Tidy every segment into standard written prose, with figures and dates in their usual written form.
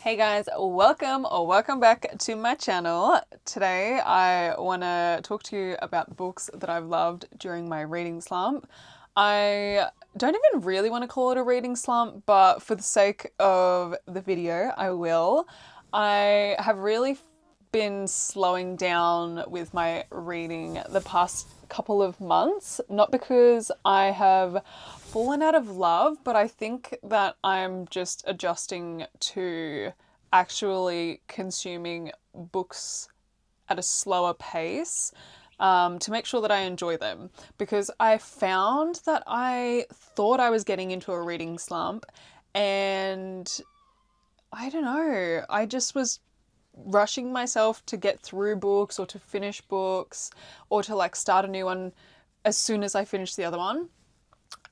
Hey guys, welcome or welcome back to my channel. Today I want to talk to you about books that I've loved during my reading slump. I don't even really want to call it a reading slump, but for the sake of the video, I will. I have really been slowing down with my reading the past couple of months, not because I have fallen out of love, but I think that I'm just adjusting to actually consuming books at a slower pace, to make sure that I enjoy them. Because I found that I thought I was getting into a reading slump, and I don't know, I just was rushing myself to get through books or to finish books or to like start a new one as soon as I finished the other one.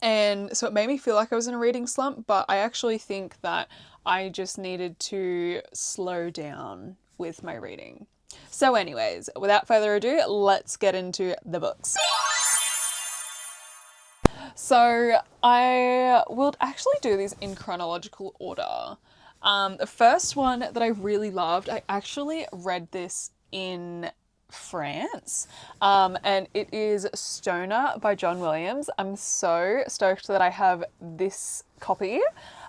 And so it made me feel like I was in a reading slump, but I actually think that I just needed to slow down with my reading. So, anyways, without further ado, let's get into the books. So, I will actually do these in chronological order. The first one that I really loved, I actually read this in France, and it is Stoner by John Williams. I'm so stoked that I have this copy.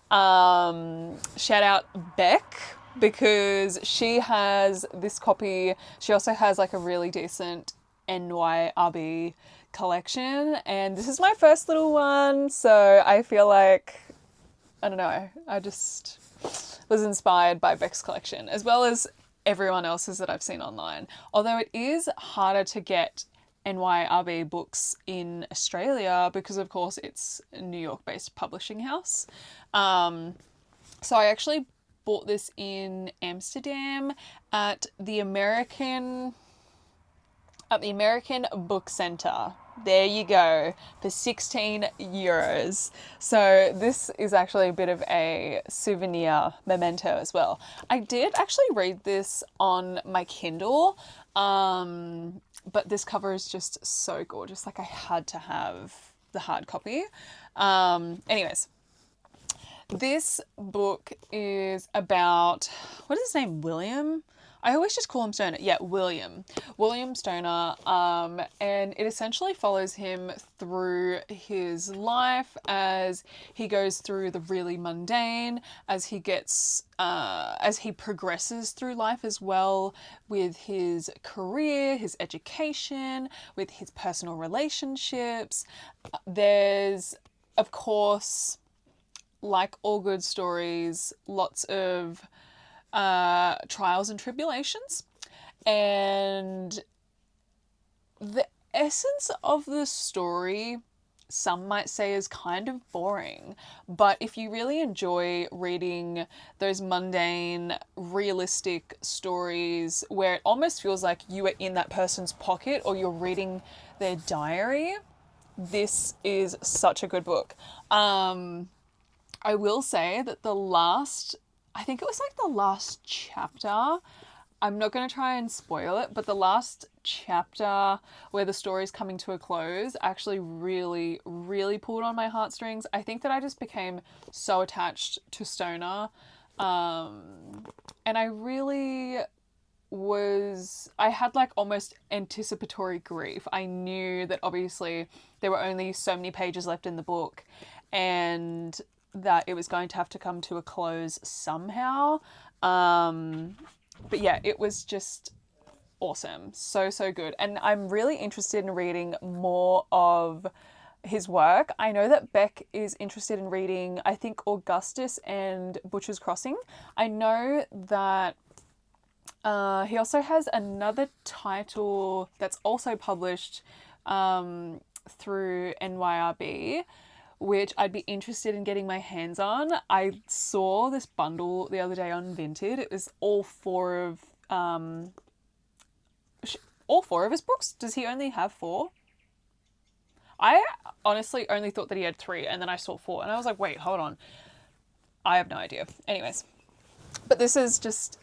Shout out Beck, because she has this copy. She also has like a really decent NYRB collection, and this is my first little one, so I feel like, I don't know, I just was inspired by Beck's collection as well as everyone else's that I've seen online. Although it is harder to get NYRB books in Australia because, of course, it's a New York based publishing house. So I actually bought this in Amsterdam at the American Book Centre. There you go, for 16 euros. So this is actually a bit of a souvenir memento as well. I did actually read this on my Kindle, but this cover is just so gorgeous. Like, I had to have the hard copy. Anyways, this book is about, what is his name? William? I always just call him Stoner. Yeah, William. William Stoner. And it essentially follows him through his life as he goes through the really mundane, as he progresses through life as well, with his career, his education, with his personal relationships. There's, of course, like all good stories, lots of trials and tribulations. And the essence of the story, some might say, is kind of boring. But if you really enjoy reading those mundane, realistic stories where it almost feels like you are in that person's pocket or you're reading their diary, this is such a good book. I will say that I think it was like the last chapter. I'm not going to try and spoil it, but the last chapter where the story's coming to a close actually really, really pulled on my heartstrings. I think that I just became so attached to Stoner. And I really I had like almost anticipatory grief. I knew that obviously there were only so many pages left in the book, and that it was going to have to come to a close somehow. But yeah, it was just awesome. So, so good. And I'm really interested in reading more of his work. I know that Beck is interested in reading, I think, Augustus and Butcher's Crossing. I know that he also has another title that's also published through NYRB, which I'd be interested in getting my hands on. I saw this bundle the other day on Vinted. It was all four of his books. Does he only have four? I honestly only thought that he had three, and then I saw four, and I was like, wait, hold on. I have no idea. Anyways, but this is just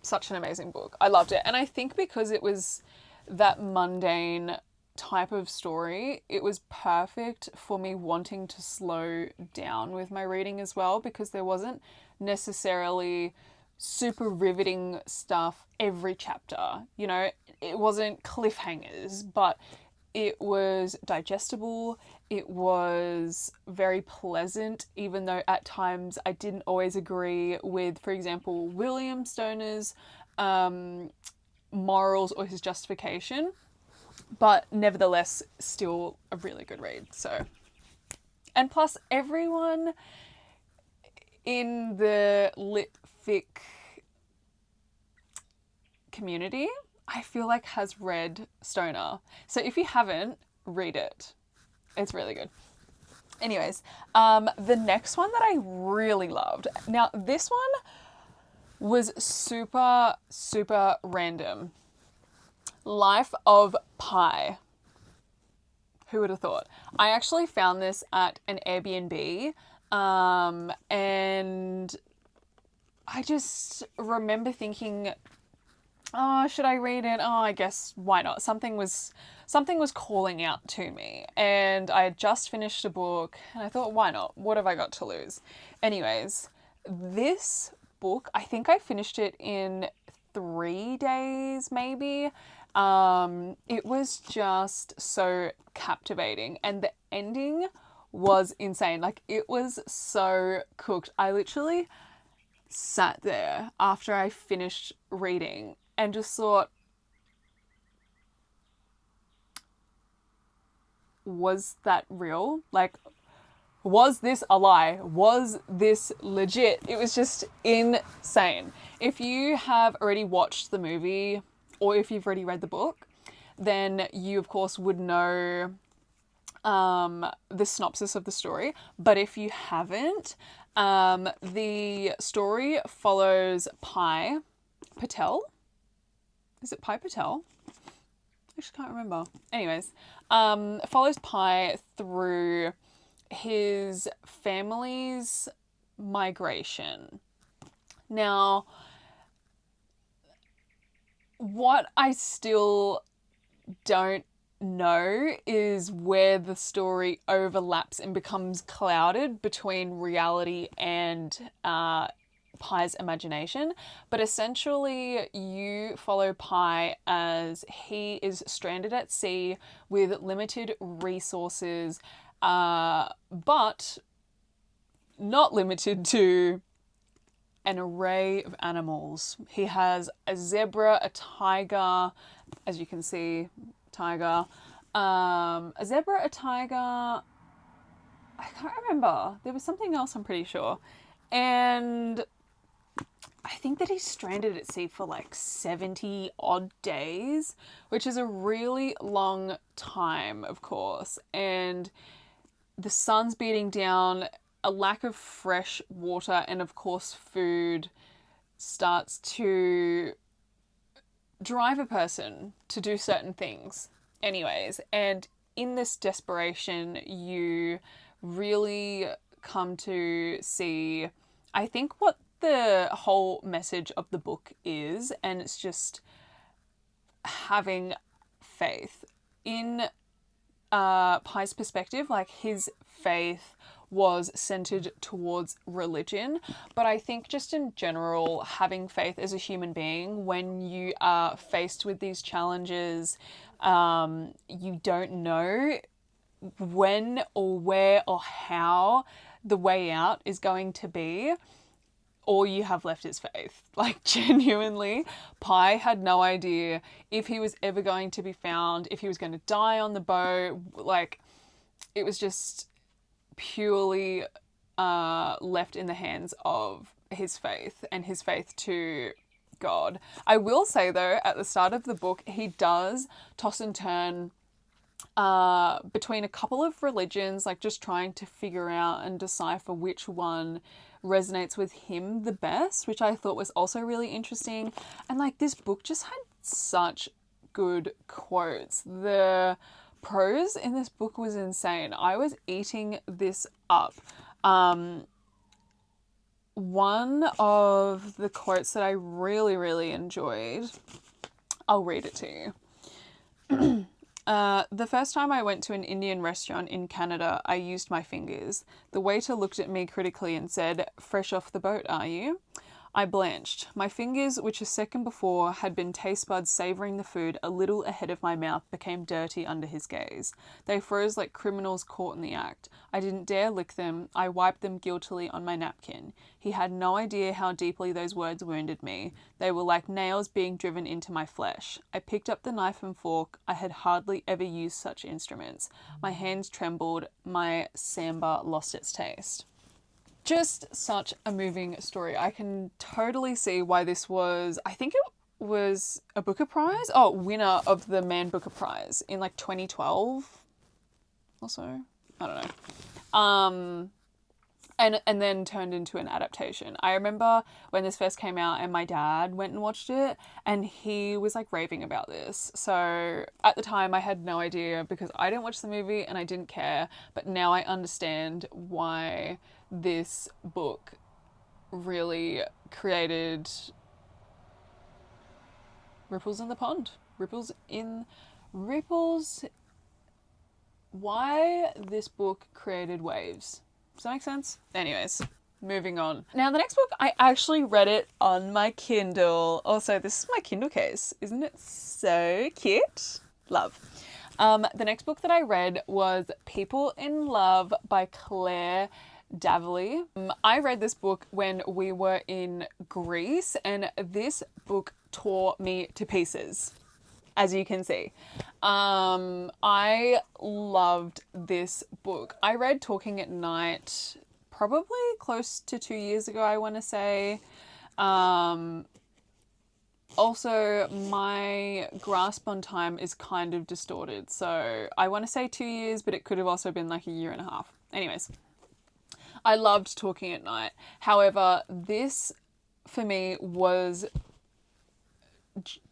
such an amazing book. I loved it. And I think because it was that mundane type of story, it was perfect for me wanting to slow down with my reading as well, because there wasn't necessarily super riveting stuff every chapter. You know, it wasn't cliffhangers, but it was digestible. It was very pleasant, even though at times I didn't always agree with, for example, William Stoner's morals or his justification, but nevertheless, still a really good read. So, and plus, everyone in the lit fic community, I feel like has read Stoner. So if you haven't, read it. It's really good. Anyways, the next one that I really loved. Now, this one was super, super random. Life of Pi. Who would have thought? I actually found this at an Airbnb, and I just remember thinking, oh, should I read it? Oh, I guess why not? Something was calling out to me, and I had just finished a book, and I thought, why not? What have I got to lose? Anyways, this book, I think I finished it in 3 days, maybe. It was just so captivating, and the ending was insane. Like, it was so cooked. I literally sat there after I finished reading and just thought, was that real? Like, was this a lie? Was this legit? It was just insane. If you have already watched the movie or if you've already read the book, then you, of course, would know the synopsis of the story. But if you haven't, the story follows Pi Patel. Is it Pi Patel? I just can't remember. Anyways, follows Pi through his family's migration. Now, what I still don't know is where the story overlaps and becomes clouded between reality and Pi's imagination. But essentially, you follow Pi as he is stranded at sea with limited resources, but not limited to an array of animals. He has a zebra, a tiger, as you can see, tiger, a zebra, a tiger, I can't remember. There was something else, I'm pretty sure. And I think that he's stranded at sea for like 70 odd days, which is a really long time, of course. And the sun's beating down, a lack of fresh water, and of course, food starts to drive a person to do certain things. Anyways, and in this desperation, you really come to see, I think, what the whole message of the book is, and it's just having faith. In Pi's perspective, like, his faith was centered towards religion, but I think just in general, having faith as a human being, when you are faced with these challenges, you don't know when or where or how the way out is going to be. All you have left is faith. Like, genuinely, Pi had no idea if he was ever going to be found, if he was going to die on the boat. Like, it was just purely left in the hands of his faith and his faith to God. I will say, though, at the start of the book, he does toss and turn between a couple of religions, like just trying to figure out and decipher which one resonates with him the best, which I thought was also really interesting. And like, this book just had such good quotes. The prose in this book was insane. I was eating this up. One of the quotes that I really, really enjoyed, I'll read it to you. The first time I went to an Indian restaurant in Canada, I used my fingers. The waiter looked at me critically and said, "Fresh off the boat, are you?" I blanched. My fingers, which a second before had been taste buds savouring the food a little ahead of my mouth, became dirty under his gaze. They froze like criminals caught in the act. I didn't dare lick them. I wiped them guiltily on my napkin. He had no idea how deeply those words wounded me. They were like nails being driven into my flesh. I picked up the knife and fork. I had hardly ever used such instruments. My hands trembled. My sambar lost its taste. Just such a moving story. I can totally see why this was, I think it was a Booker Prize. Oh, winner of the Man Booker Prize in like 2012 or so. I don't know. And then turned into an adaptation. I remember when this first came out and my dad went and watched it and he was like raving about this. So at the time I had no idea because I didn't watch the movie and I didn't care, but now I understand why this book really created ripples in the pond. Ripples, why this book created waves. Does that make sense? Anyways, moving on. Now, the next book, I actually read it on my Kindle. Also, this is my Kindle case. Isn't it so cute? Love. The next book that I read was People in Love by Claire Daverley. I read this book when we were in Greece, and this book tore me to pieces, as you can see. I loved this book. I read Talking at Night probably close to 2 years ago, I want to say. Also, my grasp on time is kind of distorted. So I want to say 2 years, but it could have also been like a year and a half. Anyways, I loved Talking at Night. However, this for me was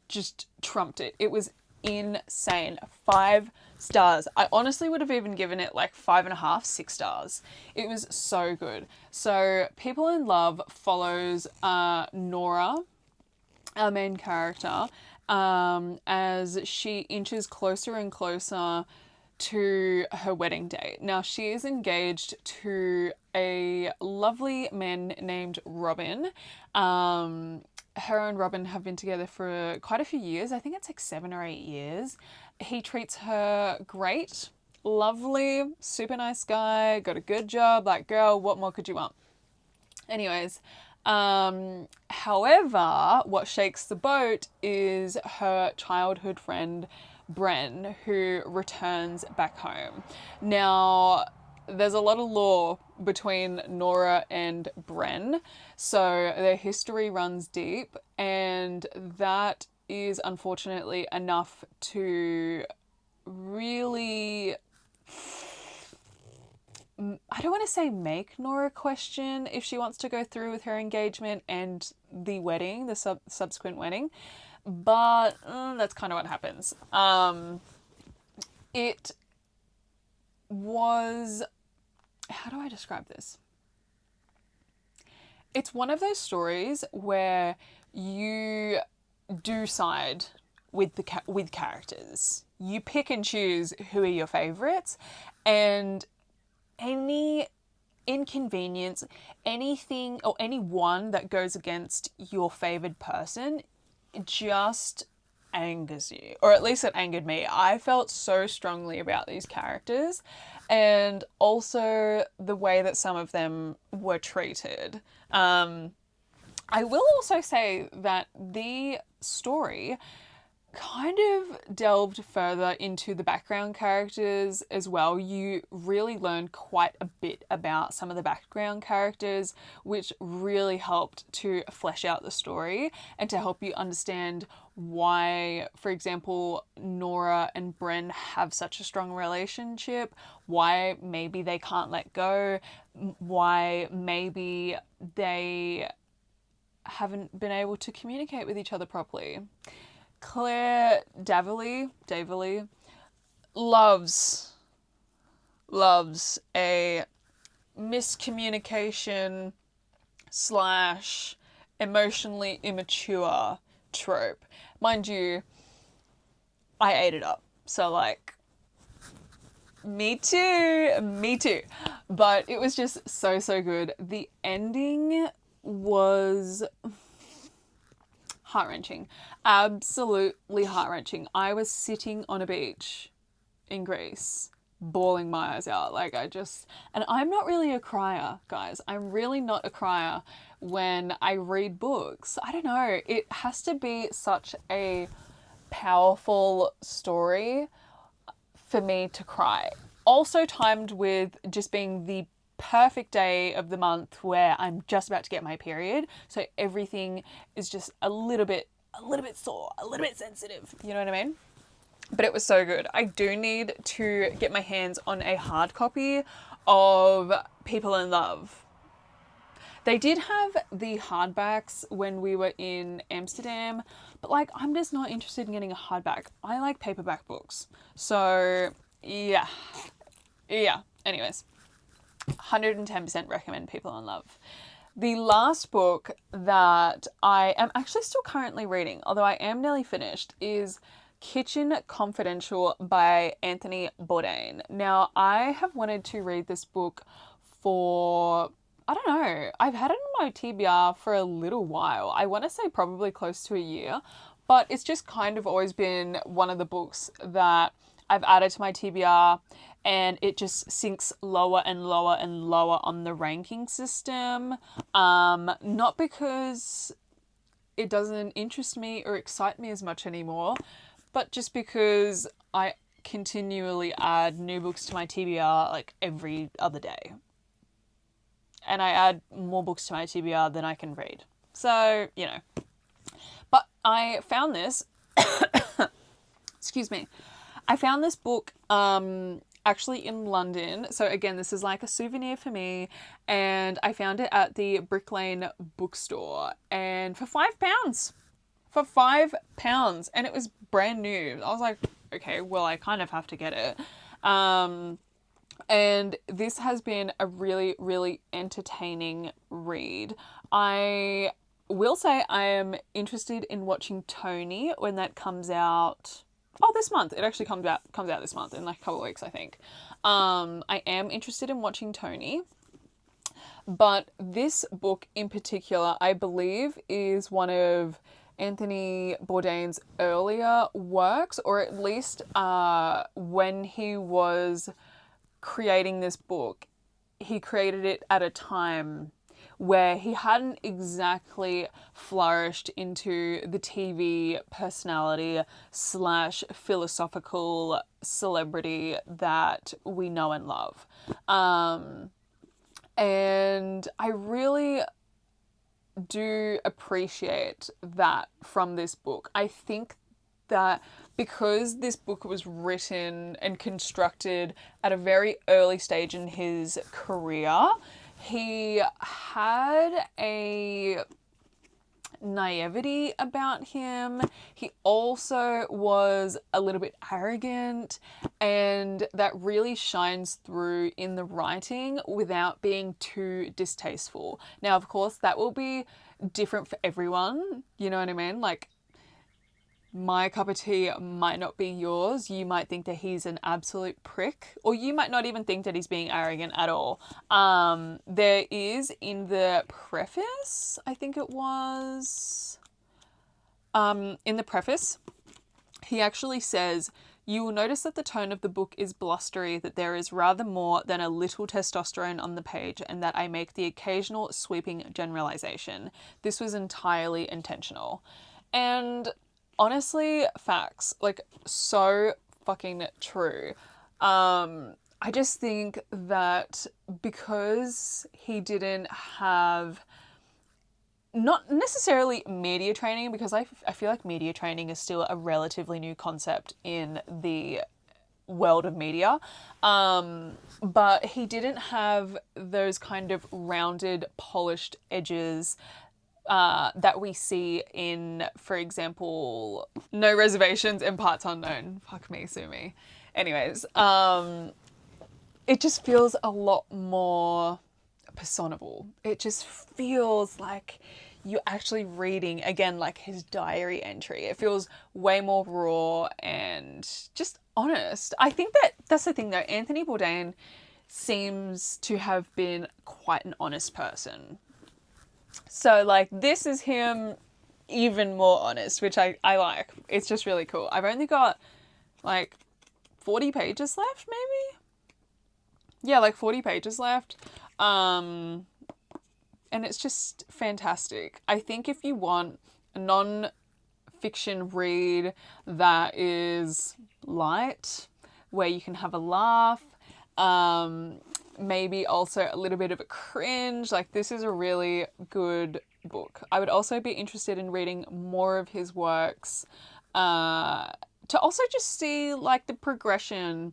just trumped it. It was insane. 5 stars. I honestly would have even given it like 5.5, 6 stars. It was so good. So People in Love follows Nora, our main character, as she inches closer and closer to her wedding date. Now, she is engaged to a lovely man named Robin. Her and Robin have been together for quite a few years. I think it's like 7 or 8 years. He treats her great, lovely, super nice guy, got a good job. Like, girl, what more could you want? Anyways, however, what shakes the boat is her childhood friend, Bren, who returns back home. Now, there's a lot of lore between Nora and Bren, so their history runs deep, and that is unfortunately enough to really, I don't want to say make Nora question if she wants to go through with her engagement and the wedding, the subsequent wedding, but that's kind of what happens. It was, how do I describe this? It's one of those stories where you do side with with characters. You pick and choose who are your favorites, and any inconvenience, anything or anyone that goes against your favored person just angers you, or at least it angered me. I felt so strongly about these characters and also the way that some of them were treated. I will also say that the story kind of delved further into the background characters as well. You really learn quite a bit about some of the background characters, which really helped to flesh out the story and to help you understand why, for example, Nora and Bren have such a strong relationship, why maybe they can't let go, why maybe they haven't been able to communicate with each other properly. Claire Daverley loves a miscommunication slash emotionally immature trope. Mind you, I ate it up. So like, me too, me too. But it was just so, so good. The ending was heart-wrenching. Absolutely heart-wrenching. I was sitting on a beach in Greece, bawling my eyes out. Like and I'm not really a crier, guys. I'm really not a crier when I read books. I don't know. It has to be such a powerful story for me to cry. Also timed with just being the perfect day of the month where I'm just about to get my period. So everything is just a little bit sore, a little bit sensitive. You know what I mean? But it was so good. I do need to get my hands on a hard copy of People in Love. They did have the hardbacks when we were in Amsterdam, but like I'm just not interested in getting a hardback. I like paperback books. So, yeah. Yeah. Anyways, 110% recommend People in Love. The last book that I am actually still currently reading, although I am nearly finished, is Kitchen Confidential by Anthony Bourdain. Now, I have wanted to read this book for, I don't know, I've had it in my TBR for a little while. I want to say probably close to a year, but it's just kind of always been one of the books that I've added to my TBR, and it just sinks lower and lower and lower on the ranking system. Not because it doesn't interest me or excite me as much anymore, but just because I continually add new books to my TBR like every other day. And I add more books to my TBR than I can read. So, you know. But I found this, excuse me, I found this book actually in London. So again, this is like a souvenir for me, and I found it at the Brick Lane bookstore, and for £5. For £5, and it was brand new. I was like, okay, well, I kind of have to get it. And this has been a really, really entertaining read. I will say I am interested in watching Tony when that comes out. Oh, this month. It actually comes out this month in like a couple of weeks, I think. I am interested in watching Tony. But this book in particular, I believe, is one of Anthony Bourdain's earlier works, or at least when he was creating this book, he created it at a time where he hadn't exactly flourished into the TV personality / philosophical celebrity that we know and love. And I really do appreciate that from this book. I think that because this book was written and constructed at a very early stage in his career, he had a naivety about him. He also was a little bit arrogant, and that really shines through in the writing without being too distasteful. Now, of course, that will be different for everyone. You know what I mean? Like, my cup of tea might not be yours. You might think that he's an absolute prick, or you might not even think that he's being arrogant at all. There is in the preface, I think it was, in the preface, he actually says, "You will notice that the tone of the book is blustery, that there is rather more than a little testosterone on the page, and that I make the occasional sweeping generalization. This was entirely intentional." And honestly, facts. Like, so fucking true. I just think that because he didn't have, not necessarily media training, because I feel like media training is still a relatively new concept in the world of media, but he didn't have those kind of rounded, polished edges that we see in, for example, No Reservations and Parts Unknown. Fuck me, sue me. Anyways, it just feels a lot more personable. It just feels like you're actually reading, again, like his diary entry. It feels way more raw and just honest. I think that's the thing though. Anthony Bourdain seems to have been quite an honest person. So like this is him even more honest, which I like. It's just really cool. I've only got like 40 pages left, maybe? Yeah, like 40 pages left. And it's just fantastic. I think if you want a non-fiction read that is light, where you can have a laugh, maybe also a little bit of a cringe, like this is a really good book. I would also be interested in reading more of his works, to also just see like the progression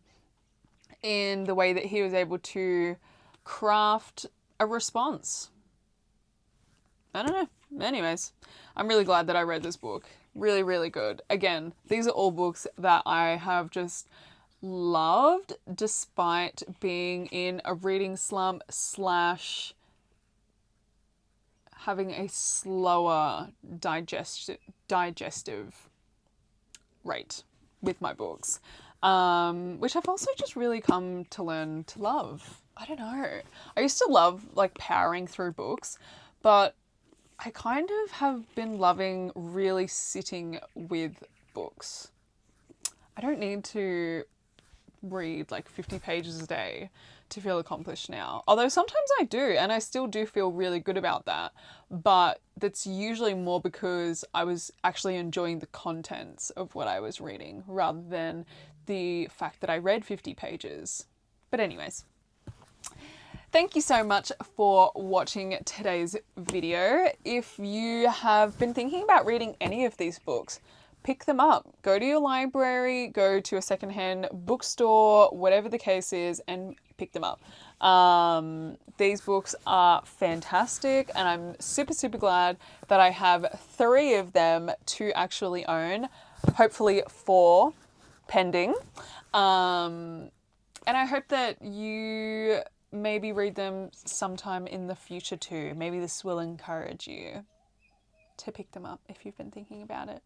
in the way that he was able to craft a response. I don't know. Anyways, I'm really glad that I read this book. Really, really good. Again, these are all books that I have just loved despite being in a reading slump / having a slower digestive rate with my books, which I've also just really come to learn to love. I don't know. I used to love like powering through books, but I kind of have been loving really sitting with books. I don't need to read like 50 pages a day to feel accomplished now. Although sometimes I do, and I still do feel really good about that. But that's usually more because I was actually enjoying the contents of what I was reading rather than the fact that I read 50 pages. But anyways, thank you so much for watching today's video. If you have been thinking about reading any of these books, pick them up. Go to your library, go to a secondhand bookstore, whatever the case is, and pick them up. These books are fantastic, and I'm super, super glad that I have 3 of them to actually own, hopefully 4 pending. And I hope that you maybe read them sometime in the future too. Maybe this will encourage you to pick them up if you've been thinking about it.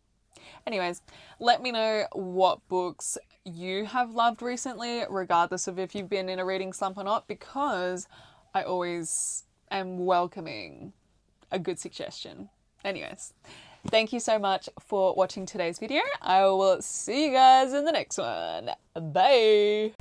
Anyways, let me know what books you have loved recently, regardless of if you've been in a reading slump or not, because I always am welcoming a good suggestion. Anyways, thank you so much for watching today's video. I will see you guys in the next one. Bye!